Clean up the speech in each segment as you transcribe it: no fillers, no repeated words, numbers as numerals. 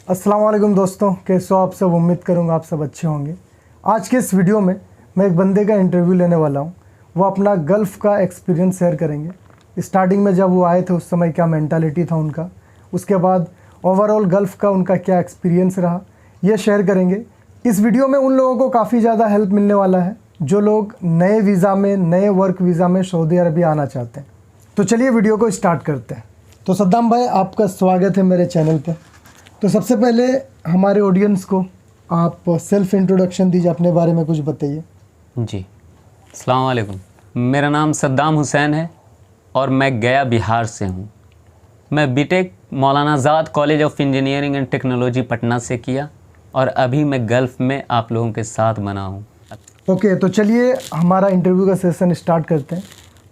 अस्सलाम वालेकुम दोस्तों, कैसे हो आप सब। उम्मीद करूँगा आप सब अच्छे होंगे। आज के इस वीडियो में मैं एक बंदे का इंटरव्यू लेने वाला हूँ। वो अपना गल्फ़ का एक्सपीरियंस शेयर करेंगे। स्टार्टिंग में जब वो आए थे उस समय क्या मेंटालिटी था उनका, उसके बाद ओवरऑल गल्फ़ का उनका क्या एक्सपीरियंस रहा, ये शेयर करेंगे। इस वीडियो में उन लोगों को काफ़ी ज़्यादा हेल्प मिलने वाला है जो लोग नए वीज़ा में, नए वर्क वीज़ा में सऊदी अरबिया आना चाहते हैं। तो चलिए वीडियो को स्टार्ट करते हैं। तो सद्दाम भाई, आपका स्वागत है मेरे चैनल पे। तो सबसे पहले हमारे ऑडियंस को आप सेल्फ इंट्रोडक्शन दीजिए, अपने बारे में कुछ बताइए। जी, अस्सलाम वालेकुम। मेरा नाम सद्दाम हुसैन है और मैं गया बिहार से हूँ। मैं B Tech Maulana Azad college of engineering and technology Patna से किया और अभी मैं गल्फ़ में आप लोगों के साथ बना हूँ। ओके, तो चलिए हमारा इंटरव्यू का सेशन स्टार्ट करते हैं।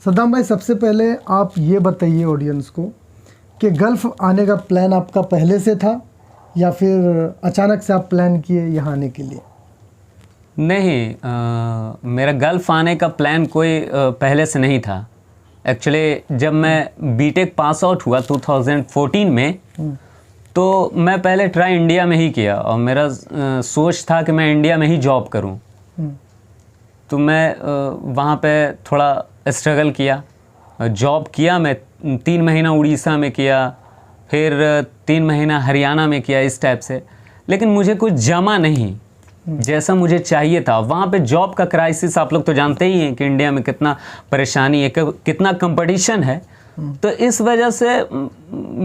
सद्दाम भाई, सबसे पहले आप ये बताइए ऑडियंस को कि गल्फ़ आने का प्लान आपका पहले से था या फिर अचानक से आप प्लान किए यहाँ आने के लिए? नहीं, मेरा गल्फ़ आने का प्लान कोई पहले से नहीं था। एक्चुअली जब मैं बीटेक पास आउट हुआ 2014 में, तो मैं पहले ट्राई इंडिया में ही किया और मेरा सोच था कि मैं इंडिया में ही जॉब करूं। तो मैं वहाँ पे थोड़ा स्ट्रगल किया, जॉब किया। मैं 3 महीना उड़ीसा में किया, फिर 3 महीना हरियाणा में किया, इस टाइप से। लेकिन मुझे कुछ जमा नहीं जैसा मुझे चाहिए था। वहाँ पे जॉब का क्राइसिस आप लोग तो जानते ही हैं कि इंडिया में कितना परेशानी है, कितना कंपटीशन है। तो इस वजह से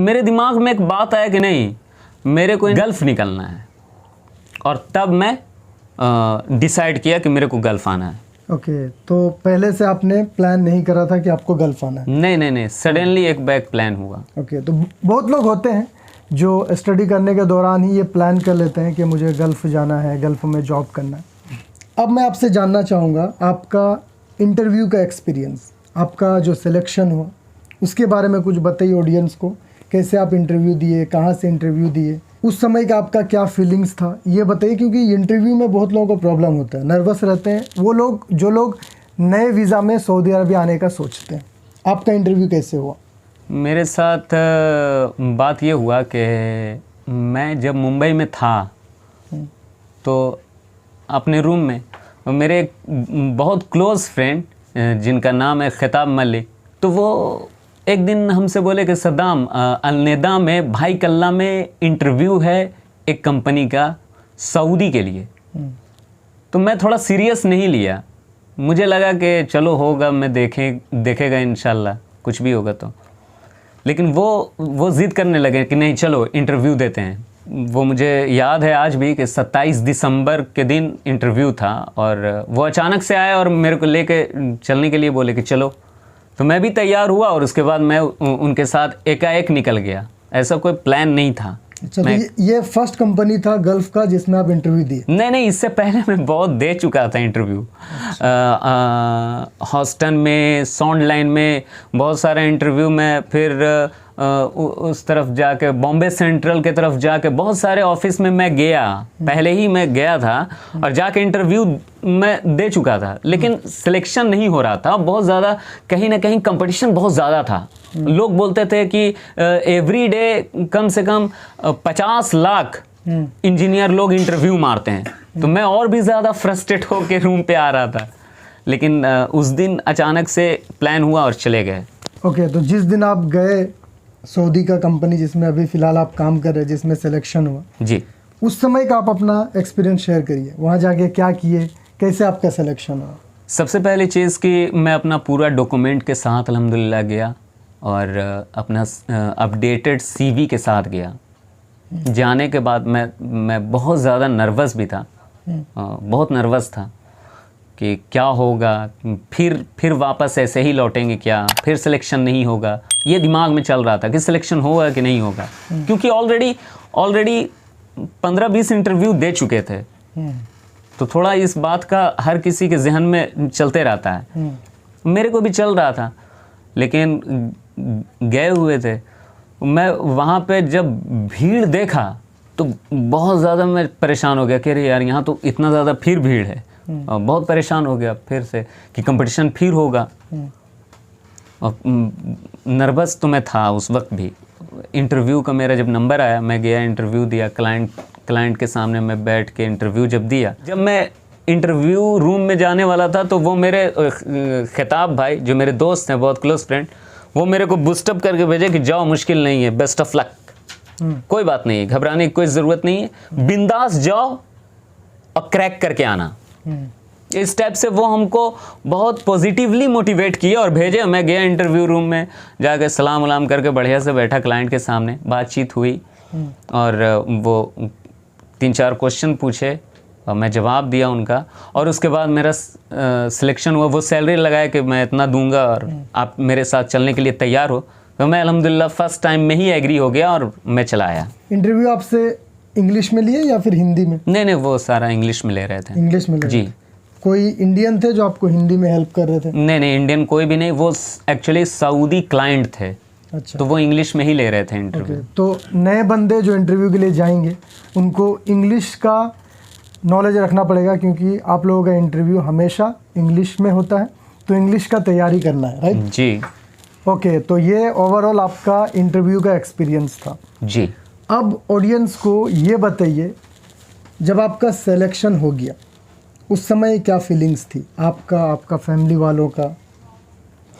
मेरे दिमाग में एक बात आया कि नहीं, मेरे को गल्फ़ निकलना है। और तब मैं डिसाइड किया कि मेरे को गल्फ़ आना है। ओके, तो पहले से आपने प्लान नहीं करा था कि आपको गल्फ़ आना है? नहीं, सडनली एक बैक प्लान हुआ। ओके, तो बहुत लोग होते हैं जो स्टडी करने के दौरान ही ये प्लान कर लेते हैं कि मुझे गल्फ़ जाना है, गल्फ़ में जॉब करना है। अब मैं आपसे जानना चाहूँगा आपका इंटरव्यू का एक्सपीरियंस, आपका जो सिलेक्शन हुआ उसके बारे में कुछ बताइए ऑडियंस को। कैसे आप इंटरव्यू दिए, कहाँ से इंटरव्यू दिए, उस समय का आपका क्या फीलिंग्स था, ये बताइए। क्योंकि इंटरव्यू में बहुत लोगों को प्रॉब्लम होता है, नर्वस रहते हैं वो लोग जो लोग नए वीज़ा में सऊदी अरबिया आने का सोचते हैं। आपका इंटरव्यू कैसे हुआ? मेरे साथ बात ये हुआ कि मैं जब मुंबई में था तो अपने रूम में मेरे एक बहुत क्लोज़ फ्रेंड जिनका नाम है खिताब मलिक, तो वो एक दिन हमसे बोले कि सद्दाम, अलनेदा में भाई कल्ला में इंटरव्यू है एक कंपनी का सऊदी के लिए। तो मैं थोड़ा सीरियस नहीं लिया, मुझे लगा कि चलो होगा, मैं देखेगा इंशाल्लाह, कुछ भी होगा तो। लेकिन वो ज़िद करने लगे कि नहीं चलो इंटरव्यू देते हैं। वो मुझे याद है आज भी कि 27 दिसंबर के दिन इंटरव्यू था और वो अचानक से आए और मेरे को लेके चलने के लिए बोले कि चलो। तो मैं भी तैयार हुआ और उसके बाद मैं उनके साथ एकाएक निकल गया। ऐसा कोई प्लान नहीं था। अच्छा, तो ये फर्स्ट कंपनी था गल्फ़ का जिसमें आप इंटरव्यू दिए? नहीं, इससे पहले मैं बहुत दे चुका था इंटरव्यू। हॉस्टन में, साउंड लाइन में बहुत सारा इंटरव्यू में, फिर उस तरफ जाके बॉम्बे सेंट्रल के तरफ जाके बहुत सारे ऑफिस में मैं गया। पहले ही मैं गया था और जाके इंटरव्यू मैं दे चुका था, लेकिन सिलेक्शन नहीं हो रहा था। बहुत ज़्यादा कहीं ना कहीं कंपटीशन बहुत ज़्यादा था। लोग बोलते थे कि एवरी डे कम से कम 50 लाख इंजीनियर लोग इंटरव्यू मारते हैं। तो मैं और भी ज़्यादा फ्रस्ट्रेट होकर रूम पे आ रहा था। लेकिन उस दिन अचानक से प्लान हुआ और चले गए। ओके, तो जिस दिन आप गए सऊदी का कंपनी जिसमें अभी फ़िलहाल आप काम कर रहे हैं, जिसमें सिलेक्शन हुआ जी, उस समय का आप अपना एक्सपीरियंस शेयर करिए। वहाँ जाके क्या किए, कैसे आपका सिलेक्शन हुआ? सबसे पहली चीज़ कि मैं अपना पूरा डॉक्यूमेंट के साथ अल्हम्दुलिल्लाह गया और अपना अपडेटेड सीवी के साथ गया। जाने के बाद मैं बहुत ज़्यादा नर्वस भी था, बहुत नर्वस था कि क्या होगा, फिर वापस ऐसे ही लौटेंगे क्या, फिर सिलेक्शन नहीं होगा, ये दिमाग में चल रहा था कि सिलेक्शन होगा कि नहीं होगा। क्योंकि ऑलरेडी 15-20 इंटरव्यू दे चुके थे, तो थोड़ा इस बात का हर किसी के जहन में चलते रहता है। मेरे को भी चल रहा था, लेकिन गए हुए थे। मैं वहाँ पे जब भीड़ देखा तो बहुत ज़्यादा मैं परेशान हो गया कि अरे यार, यहाँ तो इतना ज़्यादा फिर भीड़ है। बहुत परेशान हो गया फिर से कि कंपटीशन फिर होगा। और नर्वस तो मैं था उस वक्त भी, इंटरव्यू का मेरा जब नंबर आया, मैं गया इंटरव्यू दिया, क्लाइंट के सामने मैं बैठ के इंटरव्यू जब दिया, जब मैं इंटरव्यू रूम में जाने वाला था तो वो मेरे खिताब भाई जो मेरे दोस्त हैं, बहुत क्लोज फ्रेंड, वो मेरे को बूस्टअप करके भेजे कि जाओ, मुश्किल नहीं है, बेस्ट ऑफ लक, कोई बात नहीं है, घबराने की कोई ज़रूरत नहीं है, बिंदास जाओ और क्रैक करके आना। इस टाइप से वो हमको बहुत पॉजिटिवली मोटिवेट किया और भेजे। मैं गया इंटरव्यू रूम में, जाके सलाम वलाम करके बढ़िया से बैठा क्लाइंट के सामने, बातचीत हुई और वो 3-4 क्वेश्चन पूछे और मैं जवाब दिया उनका, और उसके बाद मेरा सिलेक्शन हुआ। वो सैलरी लगाया कि मैं इतना दूंगा और आप मेरे साथ चलने के लिए तैयार हो, तो मैं अल्हम्दुलिल्लाह फर्स्ट टाइम में ही एग्री हो गया और मैं चला आया। इंटरव्यू आपसे इंग्लिश में लिए या फिर हिंदी में? नहीं, वो सारा इंग्लिश में ले रहे थे। इंग्लिश में ले जी। रहे थे। कोई इंडियन थे जो आपको हिंदी में हेल्प कर रहे थे? नहीं, इंडियन कोई भी नहीं, वो एक्चुअली सऊदी क्लाइंट थे। अच्छा। तो वो इंग्लिश में ही ले रहे थे इंटरव्यू। तो नए बंदे जो इंटरव्यू के लिए जाएंगे उनको इंग्लिश का नॉलेज रखना पड़ेगा, क्योंकि आप लोगों का इंटरव्यू हमेशा इंग्लिश में होता है, तो इंग्लिश का तैयारी करना है, राइट? जी। ओके, तो ये ओवरऑल आपका इंटरव्यू का एक्सपीरियंस था। जी। अब ऑडियंस को ये बताइए, जब आपका सिलेक्शन हो गया उस समय क्या फीलिंग्स थी आपका फैमिली वालों का,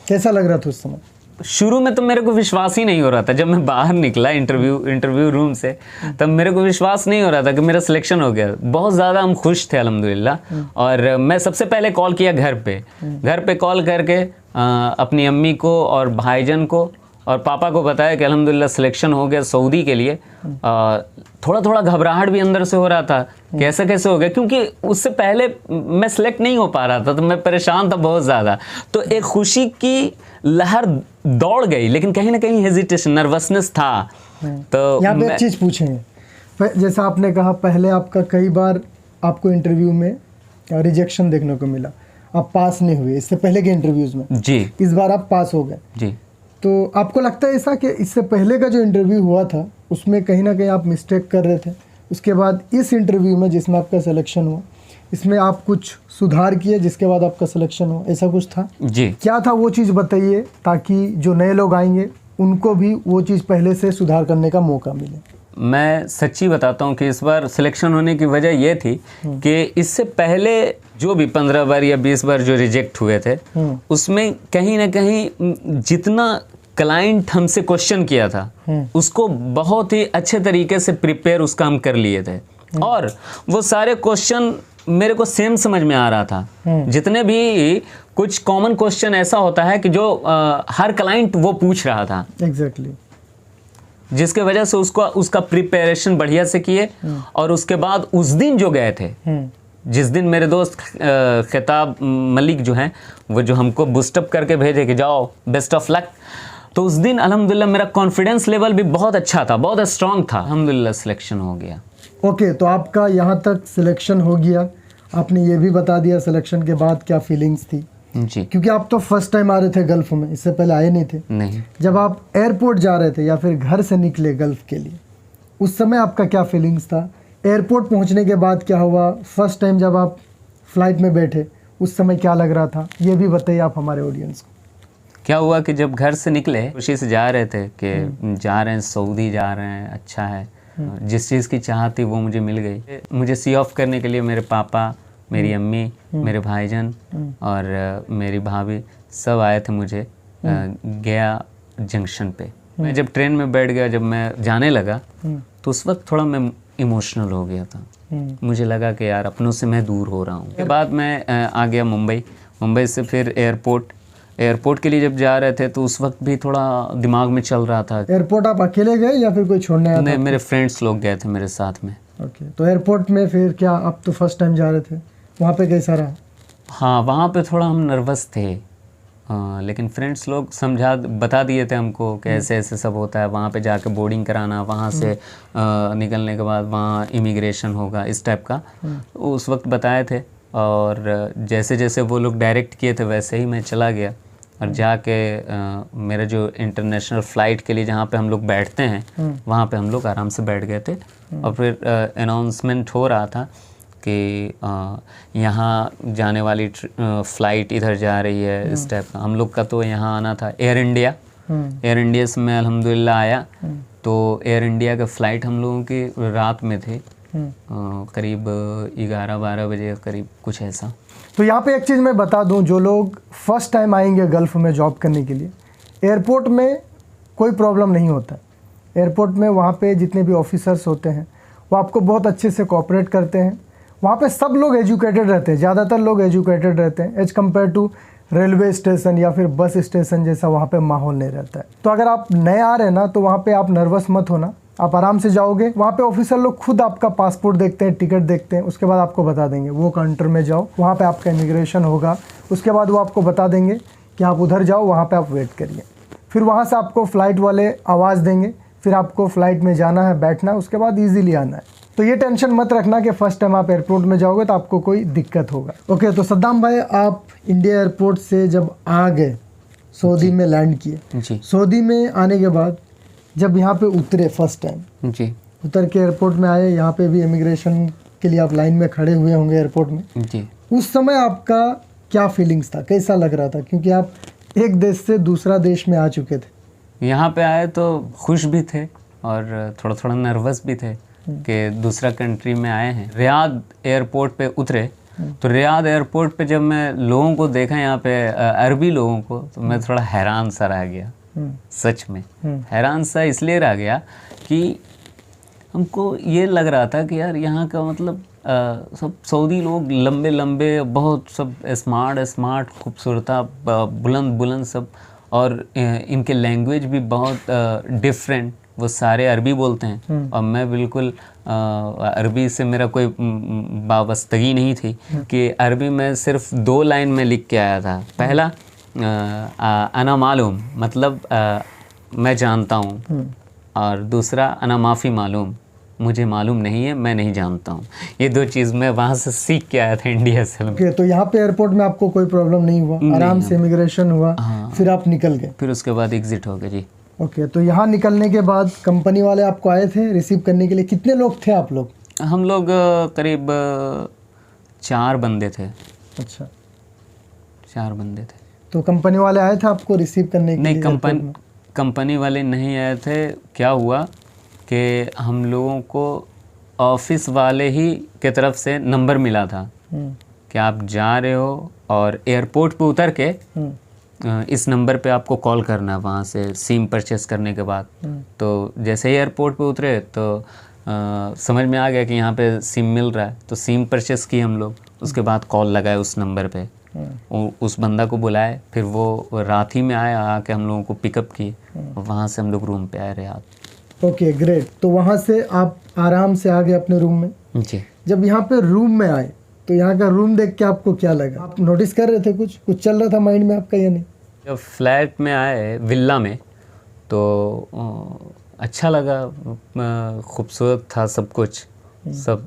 कैसा लग रहा था उस समय? शुरू में तो मेरे को विश्वास ही नहीं हो रहा था। जब मैं बाहर निकला इंटरव्यू रूम से, तब मेरे को विश्वास नहीं हो रहा था कि मेरा सिलेक्शन हो गया। बहुत ज़्यादा हम खुश थे अल्हम्दुलिल्लाह। और मैं सबसे पहले कॉल किया घर पे कॉल करके अपनी अम्मी को और भाईजान को और पापा को बताया कि अल्हम्दुलिल्लाह सिलेक्शन हो गया सऊदी के लिए। थोड़ा घबराहट भी अंदर से हो रहा था, कैसे हो गया, क्योंकि उससे पहले मैं सिलेक्ट नहीं हो पा रहा था, तो मैं परेशान था बहुत ज़्यादा। तो एक खुशी की लहर दौड़ गई, लेकिन कहीं ना कहीं हेजिटेशन, नर्वसनेस था। तो यहाँ पे एक चीज़ पूछेंगे, जैसा आपने कहा पहले आपका कई बार आपको इंटरव्यू में रिजेक्शन देखने को मिला, आप पास नहीं हुए इससे पहले के इंटरव्यूज़ में। जी। इस बार आप पास हो गए। जी। तो आपको लगता है ऐसा कि इससे पहले का जो इंटरव्यू हुआ था उसमें कहीं ना कहीं आप मिस्टेक कर रहे थे, उसके बाद इस इंटरव्यू में जिसमें आपका सिलेक्शन हुआ इसमें आप कुछ सुधार किए जिसके बाद आपका सिलेक्शन हुआ, ऐसा कुछ था? जी। क्या था वो चीज़ बताइए, ताकि जो नए लोग आएंगे उनको भी वो चीज़ पहले से सुधार करने का मौका मिले। मैं सच्ची बताता हूँ कि इस बार सिलेक्शन होने की वजह ये थी कि इससे पहले जो भी 15 बार या 20 बार जो रिजेक्ट हुए थे, उसमें कहीं ना कहीं जितना क्लाइंट हमसे क्वेश्चन किया था उसको बहुत ही अच्छे तरीके से प्रिपेयर उसका हम कर लिए थे, और वो सारे क्वेश्चन मेरे को सेम समझ में आ रहा था। जितने भी कुछ कॉमन क्वेश्चन ऐसा होता है कि जो हर क्लाइंट वो पूछ रहा था, एग्जैक्टली, जिसके वजह से उसका प्रिपरेशन बढ़िया से किए। और उसके बाद उस दिन जो गए थे, जिस दिन मेरे दोस्त खिताब मलिक जो हैं, वो जो हमको बूस्टअप करके भेजे कि जाओ बेस्ट ऑफ लक, तो उस दिन अल्हम्दुलिल्लाह मेरा कॉन्फिडेंस लेवल भी बहुत अच्छा था, बहुत स्ट्रांग था। अल्हम्दुलिल्लाह सिलेक्शन हो गया। ओके, तो आपका यहाँ तक सिलेक्शन हो गया। आपने ये भी बता दिया सिलेक्शन के बाद क्या फीलिंग्स थी। जी। क्योंकि आप तो फर्स्ट टाइम आ रहे थे गल्फ में, इससे पहले आए नहीं थे। नहीं। जब आप एयरपोर्ट जा रहे थे या फिर घर से निकले गल्फ के लिए, उस समय आपका क्या फीलिंग्स था? एयरपोर्ट पहुंचने के बाद क्या हुआ? फर्स्ट टाइम जब आप फ्लाइट में बैठे उस समय क्या लग रहा था, ये भी बताइए आप हमारे ऑडियंस को। क्या हुआ कि जब घर से निकले, खुशी से जा रहे थे कि जा रहे हैं सऊदी, जा रहे हैं, अच्छा है। जिस चीज़ की चाहत थी वो मुझे मिल गई। मुझे सी ऑफ करने के लिए मेरे पापा, मेरी अम्मी, मेरे भाईजान और मेरी भाभी सब आए थे मुझे गया जंक्शन पे। मैं जब ट्रेन में बैठ गया, जब मैं जाने लगा, तो उस वक्त थोड़ा मैं इमोशनल हो गया था। मुझे लगा कि यार अपनों से मैं दूर हो रहा हूँ। उसके बाद मैं आ गया मुंबई से फिर एयरपोर्ट के लिए जब जा रहे थे तो उस वक्त भी थोड़ा दिमाग में चल रहा था। एयरपोर्ट आप अकेले गए या फिर कोई छोड़ने आया था? नहीं, मेरे फ्रेंड्स लोग गए थे मेरे साथ में। ओके, तो एयरपोर्ट में फिर क्या, आप तो फर्स्ट टाइम जा रहे थे, वहाँ पे कैसा रहा? हाँ, वहाँ पे थोड़ा हम नर्वस थे, लेकिन फ्रेंड्स लोग बता दिए थे हमको कि ऐसे ऐसे सब होता है। वहाँ पे जाके बोर्डिंग कराना, वहाँ से निकलने के बाद वहाँ इमिग्रेशन होगा, इस टाइप का उस वक्त बताए थे। और जैसे जैसे वो लोग डायरेक्ट किए थे वैसे ही मैं चला गया। और जाके मेरा जो इंटरनेशनल फ़्लाइट के लिए जहाँ पे हम लोग बैठते हैं, वहाँ पे हम लोग आराम से बैठ गए थे। और फिर अनाउंसमेंट हो रहा था कि यहाँ जाने वाली फ़्लाइट इधर जा रही है, इस टाइप का। हम लोग का तो यहाँ आना था एयर इंडिया से मैं अल्हम्दुलिल्लाह आया। तो एयर इंडिया का फ़्लाइट हम लोगों की रात में थे, करीब 11-12 बजे करीब, कुछ ऐसा। तो यहाँ पे एक चीज़ मैं बता दूँ, जो लोग फर्स्ट टाइम आएंगे गल्फ़ में जॉब करने के लिए, एयरपोर्ट में कोई प्रॉब्लम नहीं होता। एयरपोर्ट में वहाँ पे जितने भी ऑफिसर्स होते हैं वो आपको बहुत अच्छे से कोऑपरेट करते हैं। वहाँ पे सब लोग एजुकेटेड रहते हैं, ज़्यादातर लोग एजुकेटेड रहते हैं as compare to railway station या फिर बस स्टेशन जैसा वहाँ पे माहौल नहीं रहता है। तो अगर आप नए आ रहे हैं ना, तो वहाँ पे आप नर्वस मत होना, आप आराम से जाओगे। वहाँ पे ऑफिसर लोग खुद आपका पासपोर्ट देखते हैं, टिकट देखते हैं, उसके बाद आपको बता देंगे वो काउंटर में जाओ, वहाँ पे आपका इमिग्रेशन होगा। उसके बाद वो आपको बता देंगे कि आप उधर जाओ, वहाँ पे आप वेट करिए। फिर वहाँ से आपको फ़्लाइट वाले आवाज़ देंगे, फिर आपको फ़्लाइट में जाना है, बैठना है, उसके बाद ईजीली आना है। तो ये टेंशन मत रखना कि फ़र्स्ट टाइम आप एयरपोर्ट में जाओगे तो आपको कोई दिक्कत होगा। ओके, तो सद्दाम भाई, आप इंडिया एयरपोर्ट से जब आ गए, सऊदी में लैंड किए जी सऊदी में आने के बाद जब यहाँ पे उतरे फर्स्ट टाइम, जी उतर के एयरपोर्ट में आए, यहाँ पे भी इमिग्रेशन के लिए आप लाइन में खड़े हुए होंगे एयरपोर्ट में, जी। उस समय आपका क्या फीलिंग्स था, कैसा लग रहा था? क्योंकि आप एक देश से दूसरा देश में आ चुके थे। यहाँ पे आए तो खुश भी थे और थोड़ा थोड़ा नर्वस भी थे कि दूसरा कंट्री में आए हैं। रियाद एयरपोर्ट पे उतरे तो रियाद एयरपोर्ट पे जब मैं लोगों को देखा, यहाँ पे अरबी लोगों को, तो मैं थोड़ा हैरान सा रह गया। सच में हैरान सा इसलिए रह गया कि हमको ये लग रहा था कि यार यहाँ का मतलब सब सऊदी लोग लंबे लंबे, बहुत सब स्मार्ट खूबसूरत, बुलंद सब, और इनके लैंग्वेज भी बहुत डिफरेंट। वो सारे अरबी बोलते हैं और मैं बिल्कुल अरबी से मेरा कोई वाबस्तगी नहीं थी कि अरबी में सिर्फ 2 लाइन में लिख के आया था। पहला अना मालूम, मतलब मैं जानता हूँ, और दूसरा अना माफ़ी मालूम, मुझे मालूम नहीं है, मैं नहीं जानता हूँ। ये 2 चीज़ मैं वहाँ से सीख के आया था इंडिया से। ओके, तो यहाँ पे एयरपोर्ट में आपको कोई प्रॉब्लम नहीं हुआ, आराम से इमिग्रेशन हुआ। हाँ। फिर आप निकल गए, फिर उसके बाद एग्ज़िट हो गए जी। ओके, तो यहाँ निकलने के बाद कंपनी वाले आपको आए थे रिसीव करने के लिए? कितने लोग थे आप लोग? हम लोग करीब 4 बंदे थे। अच्छा, 4 बंदे थे। तो कंपनी वाले आए थे आपको रिसीव करने के लिए? नहीं, कंपनी वाले नहीं आए थे। क्या हुआ कि हम लोगों को ऑफिस वाले ही के तरफ से नंबर मिला था कि आप जा रहे हो और एयरपोर्ट पे उतर के इस नंबर पे आपको कॉल करना है वहाँ से सिम परचेस करने के बाद। तो जैसे ही एयरपोर्ट पे उतरे तो समझ में आ गया कि यहाँ पे सिम मिल रहा है, तो सिम परचेस की हम लोग। उसके बाद कॉल लगाए उस नंबर पे, उस बंदा को बुलाए, फिर वो रात ही में आया, आके हम लोगों को पिकअप किए और वहाँ से हम लोग रूम पे आए रियाद। Okay, great. तो वहाँ से आप आराम से आ गए अपने रूम में जी। जब यहाँ पे रूम में आए तो यहाँ का रूम देख के आपको क्या लगा? आप नोटिस कर रहे थे कुछ चल रहा था माइंड में आपका या नहीं? जब फ्लैट में आए विल्ला में तो अच्छा लगा, खूबसूरत था सब कुछ, सब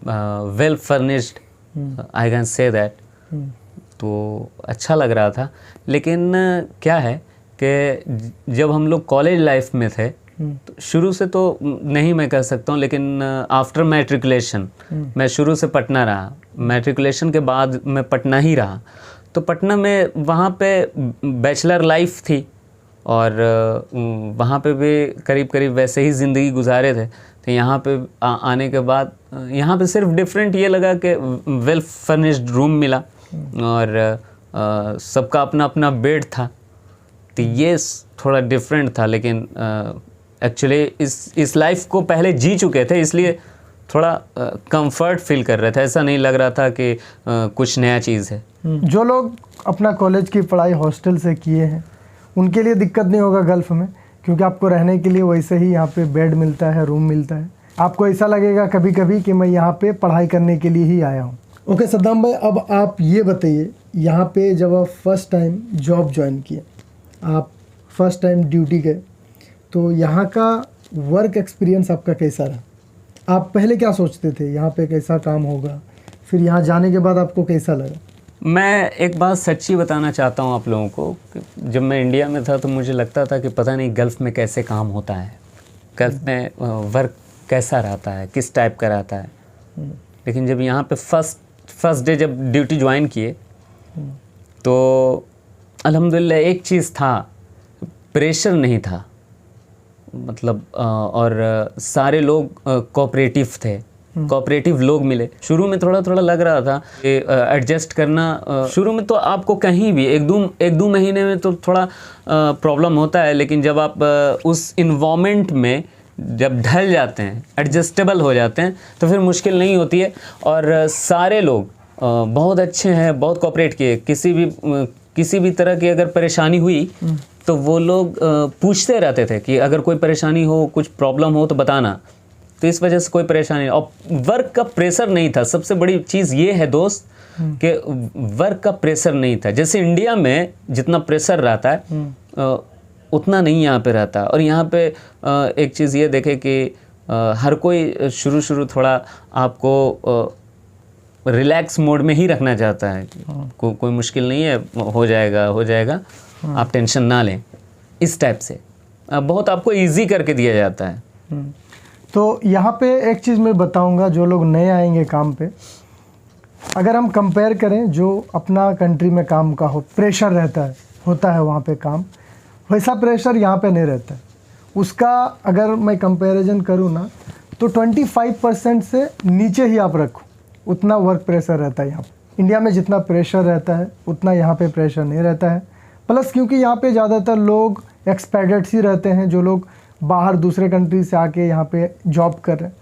well furnished, I can say that. तो अच्छा लग रहा था। लेकिन क्या है कि जब हम लोग कॉलेज लाइफ में थे तो शुरू से तो नहीं मैं कह सकता हूँ, लेकिन आफ्टर मैट्रिकुलेशन मैं शुरू से पटना रहा, मैट्रिकुलेशन के बाद मैं पटना ही रहा। तो पटना में वहाँ पे बैचलर लाइफ थी और वहाँ पे भी करीब करीब वैसे ही ज़िंदगी गुजारे थे। तो यहाँ पे आने के बाद यहाँ पे सिर्फ डिफरेंट ये लगा कि वेल फर्निश्ड रूम मिला और सबका अपना अपना बेड था। तो ये थोड़ा डिफरेंट था, लेकिन एक्चुअली इस लाइफ को पहले जी चुके थे, इसलिए थोड़ा कंफर्ट फील कर रहे थे। ऐसा नहीं लग रहा था कि कुछ नया चीज़ है। जो लोग अपना कॉलेज की पढ़ाई हॉस्टल से किए हैं उनके लिए दिक्कत नहीं होगा गल्फ़ में, क्योंकि आपको रहने के लिए वैसे ही यहाँ पे बेड मिलता है, रूम मिलता है। आपको ऐसा लगेगा कभी कभी कि मैं यहाँ पे पढ़ाई करने के लिए ही आया हूँ। ओके सद्दाम भाई, अब आप ये बताइए, यहाँ पे जब आप फर्स्ट टाइम जॉब ज्वाइन किए, आप फर्स्ट टाइम ड्यूटी गए, तो यहाँ का वर्क एक्सपीरियंस आपका कैसा रहा? आप पहले क्या सोचते थे यहाँ पे कैसा काम होगा, फिर यहाँ जाने के बाद आपको कैसा लगा? मैं एक बात सच्ची बताना चाहता हूँ आप लोगों को कि जब मैं इंडिया में था तो मुझे लगता था कि पता नहीं गल्फ़ में कैसे काम होता है, गल्फ़ में वर्क कैसा रहता है, किस टाइप का रहता है। लेकिन जब यहाँ पे फर्स्ट डे जब ड्यूटी ज्वाइन किए तो अल्हम्दुलिल्लाह एक चीज़ था, प्रेशर नहीं था। मतलब और सारे लोग कोऑपरेटिव थे, कोऑपरेटिव लोग मिले। शुरू में थोड़ा थोड़ा लग रहा था कि एडजस्ट करना, शुरू में तो आपको कहीं भी एक दो महीने में तो थोड़ा प्रॉब्लम होता है, लेकिन जब आप उस इन्वायरमेंट में जब ढल जाते हैं, एडजस्टेबल हो जाते हैं, तो फिर मुश्किल नहीं होती है। और सारे लोग बहुत अच्छे हैं, बहुत कोऑपरेट किए। किसी भी तरह की अगर परेशानी हुई तो वो लोग पूछते रहते थे कि अगर कोई परेशानी हो, कुछ प्रॉब्लम हो तो बताना। तो इस वजह से कोई परेशानी नहीं। और वर्क का प्रेशर नहीं था। सबसे बड़ी चीज़ ये है दोस्त कि वर्क का प्रेशर नहीं था। जैसे इंडिया में जितना प्रेशर रहता है उतना नहीं यहाँ पे रहता। और यहाँ पे एक चीज़ ये देखे कि हर कोई शुरू थोड़ा आपको रिलैक्स मोड में ही रखना चाहता है। कोई मुश्किल नहीं है, हो जाएगा, आप टेंशन ना लें, इस टाइप से बहुत आपको इजी करके दिया जाता है। तो यहाँ पे एक चीज़ मैं बताऊँगा, जो लोग नए आएंगे काम पे, अगर हम कंपेयर करें जो अपना कंट्री में काम का प्रेशर होता है वहाँ पे काम, वैसा प्रेशर यहाँ पे नहीं रहता है। उसका अगर मैं कंपैरिजन करूँ ना, तो 25% से नीचे ही आप रखो, उतना वर्क प्रेशर रहता है यहाँ पे। इंडिया में जितना प्रेशर रहता है उतना यहाँ पे प्रेशर नहीं रहता है। प्लस क्योंकि यहाँ पे ज़्यादातर लोग एक्सपेडेट्स ही रहते हैं, जो लोग बाहर दूसरे कंट्री से आके यहाँ पे जॉब कर रहे हैं,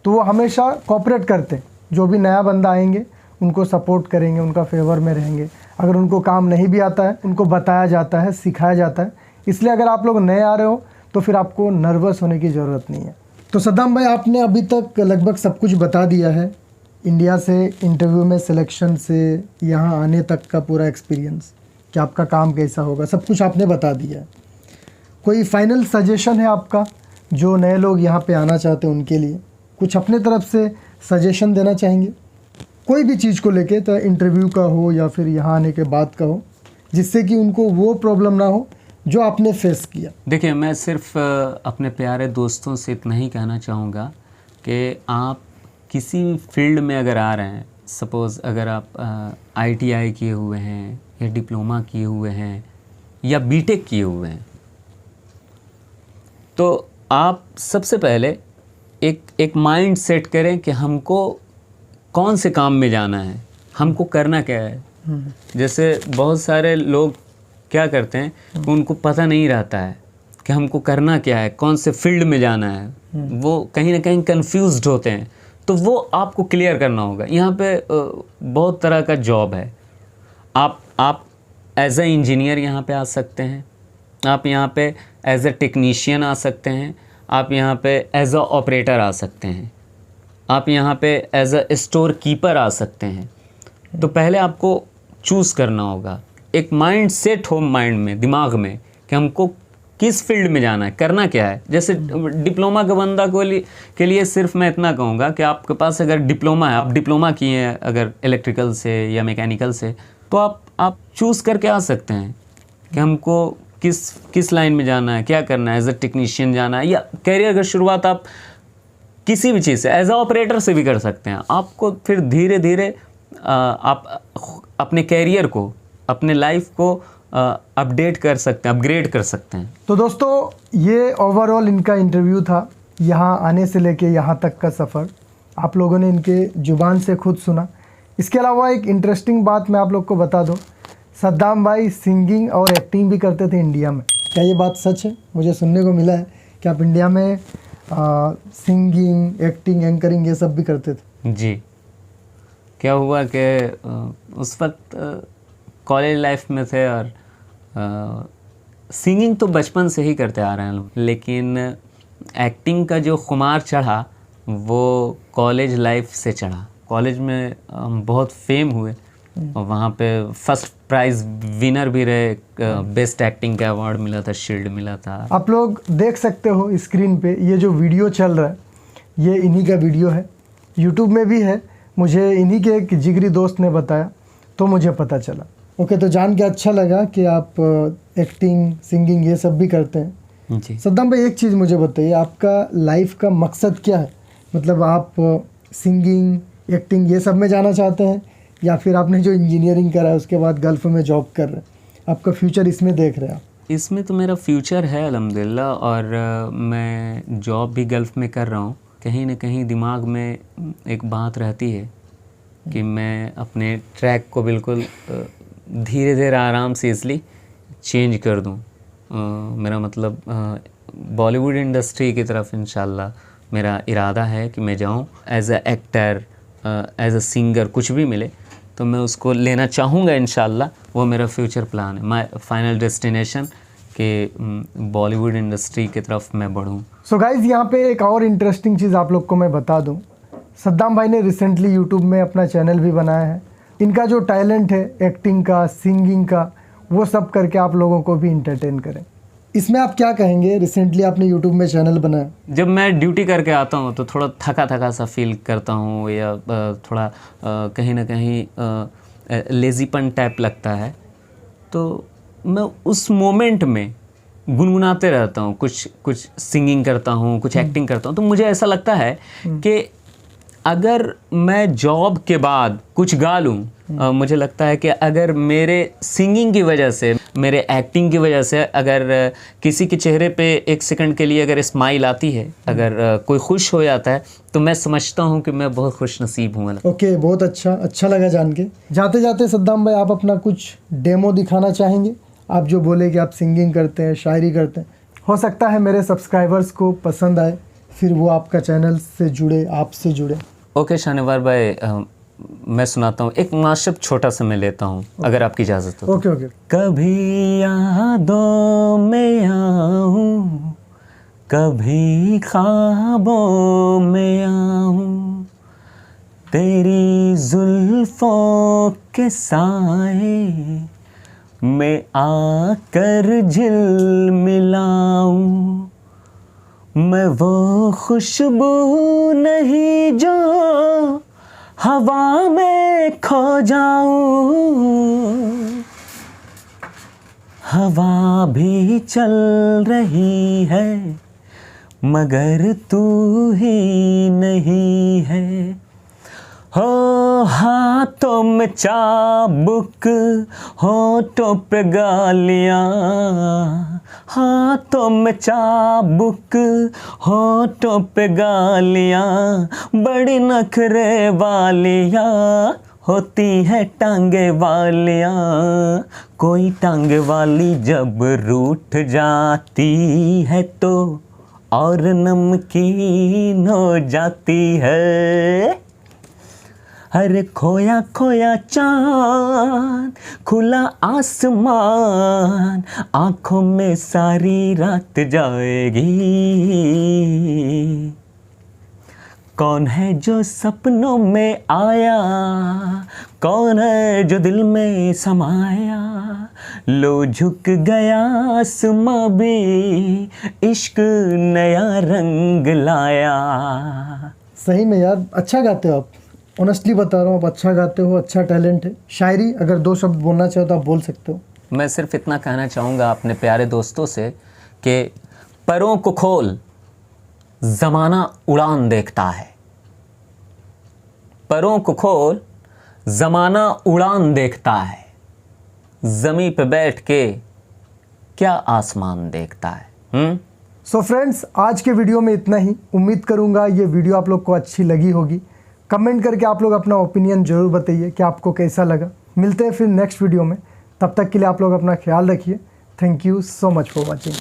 तो वो हमेशा कोऑपरेट करते हैं। जो भी नया बंदा आएंगे उनको सपोर्ट करेंगे, उनका फेवर में रहेंगे। अगर उनको काम नहीं भी आता है, उनको बताया जाता है, सिखाया जाता है। इसलिए अगर आप लोग नए आ रहे हो तो फिर आपको नर्वस होने की ज़रूरत नहीं है। तो सद्दाम भाई, आपने अभी तक लगभग सब कुछ बता दिया है, इंडिया से इंटरव्यू में सिलेक्शन से यहाँ आने तक का पूरा एक्सपीरियंस, कि आपका काम कैसा होगा, सब कुछ आपने बता दिया है। कोई फाइनल सजेशन है आपका, जो नए लोग यहाँ पे आना चाहते हैं उनके लिए कुछ अपने तरफ से सजेशन देना चाहेंगे? कोई भी चीज़ को लेके, तो इंटरव्यू का हो या फिर यहाँ आने के बाद का हो, जिससे कि उनको वो प्रॉब्लम ना हो जो आपने फेस किया। देखिए, मैं सिर्फ अपने प्यारे दोस्तों से इतना ही कहना चाहूँगा कि आप किसी फील्ड में अगर आ रहे हैं, सपोज़ अगर आप ITI किए हुए हैं या डिप्लोमा किए हुए हैं या बीटेक किए हुए हैं, तो आप सबसे पहले एक माइंड सेट करें कि हमको कौन से काम में जाना है, हमको करना क्या है। जैसे बहुत सारे लोग क्या करते हैं, उनको पता नहीं रहता है कि हमको करना क्या है, कौन से फील्ड में जाना है। वो कहीं ना कहीं कंफ्यूज्ड होते हैं। तो वो आपको क्लियर करना होगा। यहाँ पे बहुत तरह का जॉब है। आप एज ए इंजीनियर यहाँ पे आ सकते हैं, आप यहाँ पे एज ए टेक्नीशियन आ सकते हैं, आप यहाँ पे एज ए ऑपरेटर आ सकते हैं, आप यहाँ पे एज ए स्टोर कीपर आ सकते हैं। तो पहले आपको चूज़ करना होगा, एक माइंड सेट हो माइंड में, दिमाग में, कि हमको किस फील्ड में जाना है, करना क्या है। जैसे डिप्लोमा का बंदा के लिए सिर्फ मैं इतना कहूँगा कि आपके पास अगर डिप्लोमा है, आप डिप्लोमा किए हैं अगर इलेक्ट्रिकल से या मैकेनिकल से, तो आप चूज़ करके आ सकते हैं कि हमको किस लाइन में जाना है, क्या करना है, एज ए टेक्नीशियन जाना है, या कैरियर की शुरुआत आप किसी भी चीज़ से एज ए ऑपरेटर से भी कर सकते हैं। आपको फिर धीरे धीरे आप अपने कैरियर को, अपने लाइफ को अपडेट कर सकते हैं, अपग्रेड कर सकते हैं। तो दोस्तों, ये ओवरऑल इनका इंटरव्यू था। यहाँ आने से लेके यहाँ तक का सफ़र आप लोगों ने इनके ज़ुबान से खुद सुना। इसके अलावा एक इंटरेस्टिंग बात मैं आप लोग को बता दूँ, सद्दाम भाई सिंगिंग और एक्टिंग भी करते थे इंडिया में। क्या ये बात सच है? मुझे सुनने को मिला है कि आप इंडिया में सिंगिंग, एक्टिंग, एंकरिंग ये सब भी करते थे। जी, क्या हुआ कि उस वक्त कॉलेज लाइफ में थे और सिंगिंग तो बचपन से ही करते आ रहे हैं, लेकिन एक्टिंग का जो खुमार चढ़ा वो कॉलेज लाइफ से चढ़ा। कॉलेज में हम बहुत फेम हुए और वहाँ पे फर्स्ट प्राइज़ विनर भी रहे, बेस्ट एक्टिंग का अवार्ड मिला था, शील्ड मिला था। आप लोग देख सकते हो स्क्रीन पे ये जो वीडियो चल रहा है, ये इन्हीं का वीडियो है, यूट्यूब में भी है। मुझे इन्हीं के एक जिगरी दोस्त ने बताया तो मुझे पता चला। ओके, तो जान के अच्छा लगा कि आप एक्टिंग, सिंगिंग ये सब भी करते हैं। जी सद्दाम भाई, एक चीज़ मुझे बताइए, आपका लाइफ का मकसद क्या है? मतलब आप सिंगिंग, एक्टिंग ये सब में जाना चाहते हैं, या फिर आपने जो इंजीनियरिंग करा है उसके बाद गल्फ में जॉब कर रहे हैं, आपका फ्यूचर इसमें देख रहे हैं आप? इसमें तो मेरा फ्यूचर है अल्हम्दुलिल्लाह, और मैं जॉब भी गल्फ़ में कर रहा हूँ। कहीं ना कहीं दिमाग में एक बात रहती है कि मैं अपने ट्रैक को बिल्कुल धीरे धीरे आराम से इसलिए चेंज कर दूँ। मेरा मतलब बॉलीवुड इंडस्ट्री की तरफ इंशाल्लाह मेरा इरादा है कि मैं जाऊँ as a actor, as a singer, कुछ भी मिले तो मैं उसको लेना चाहूँगा इंशाल्लाह। वो मेरा फ्यूचर प्लान है, माय फाइनल डेस्टिनेशन कि बॉलीवुड इंडस्ट्री की तरफ मैं बढ़ूँ। सो गाइज, यहाँ पे एक और इंटरेस्टिंग चीज़ आप लोग को मैं बता दूँ। सद्दाम भाई ने रिसेंटली यूट्यूब में अपना चैनल भी बनाया है। इनका जो टैलेंट है एक्टिंग का, सिंगिंग का, वो सब करके आप लोगों को भी इंटरटेन करें। इसमें आप क्या कहेंगे? रिसेंटली आपने यूट्यूब में चैनल बनाया। जब मैं ड्यूटी करके आता हूँ तो थोड़ा थका थका सा फील करता हूँ, या थोड़ा कहीं ना कहीं लेज़ीपन टाइप लगता है, तो मैं उस मोमेंट में गुनगुनाते रहता हूँ, कुछ सिंगिंग करता हूँ, कुछ एक्टिंग करता हूँ। तो मुझे ऐसा लगता है कि अगर मैं जॉब के बाद कुछ गा लूँ, मुझे लगता है कि अगर मेरे सिंगिंग की वजह से, मेरे एक्टिंग की वजह से अगर किसी के चेहरे पे एक सेकंड के लिए अगर स्माइल आती है, अगर कोई खुश हो जाता है, तो मैं समझता हूँ कि मैं बहुत खुश नसीब हूँ। ओके, बहुत अच्छा लगा जान के। जाते जाते सद्दाम भाई, आप अपना कुछ डेमो दिखाना चाहेंगे? आप जो बोले कि आप सिंगिंग करते हैं, शायरी करते हैं, हो सकता है मेरे सब्सक्राइबर्स को पसंद आए, फिर वो आपका चैनल से जुड़े, आपसे जुड़े। ओके शाहनवार भाई, मैं सुनाता हूँ, एक माशब छोटा सा मैं लेता हूँ, अगर आपकी इजाज़त हो। ओके। कभी यादों में आऊँ, कभी ख्वाबों में आऊँ, तेरी जुल्फों के साए में आकर झिल मिलाऊँ। मैं वो खुशबू नहीं जो हवा में खो जाऊं, हवा भी चल रही है मगर तू ही नहीं है। हो हाथों में चाबुक, होठों पे गालियाँ, हाथों में चाबुक, होठों पे गालियाँ, बड़ी नखरे वालियाँ होती है टांगे वालियाँ। कोई टांगे वाली जब रूठ जाती है तो और नमकीन हो जाती है। अरे खोया खोया चाँद, खुला आसमान, आँखों में सारी रात जाएगी। कौन है जो सपनों में आया, कौन है जो दिल में समाया, लो झुक गया आसमां भी, इश्क नया रंग लाया। सही में यार, अच्छा गाते हो आप, ऑनेस्टली बता रहा हूँ, आप अच्छा गाते हो, अच्छा टैलेंट है। शायरी अगर 2 शब्द बोलना चाहो तो आप बोल सकते हो। मैं सिर्फ इतना कहना चाहूँगा अपने प्यारे दोस्तों से कि परों को खोल, ज़माना उड़ान देखता है। परों को खोल, ज़माना उड़ान देखता है, ज़मीं पे बैठ के क्या आसमान देखता है। सो फ्रेंड्स, आज के वीडियो में इतना ही। उम्मीद करूँगा ये वीडियो आप लोग को अच्छी लगी होगी। कमेंट करके आप लोग अपना ओपिनियन ज़रूर बताइए कि आपको कैसा लगा। मिलते हैं फिर नेक्स्ट वीडियो में, तब तक के लिए आप लोग अपना ख्याल रखिए। Thank you so much for watching.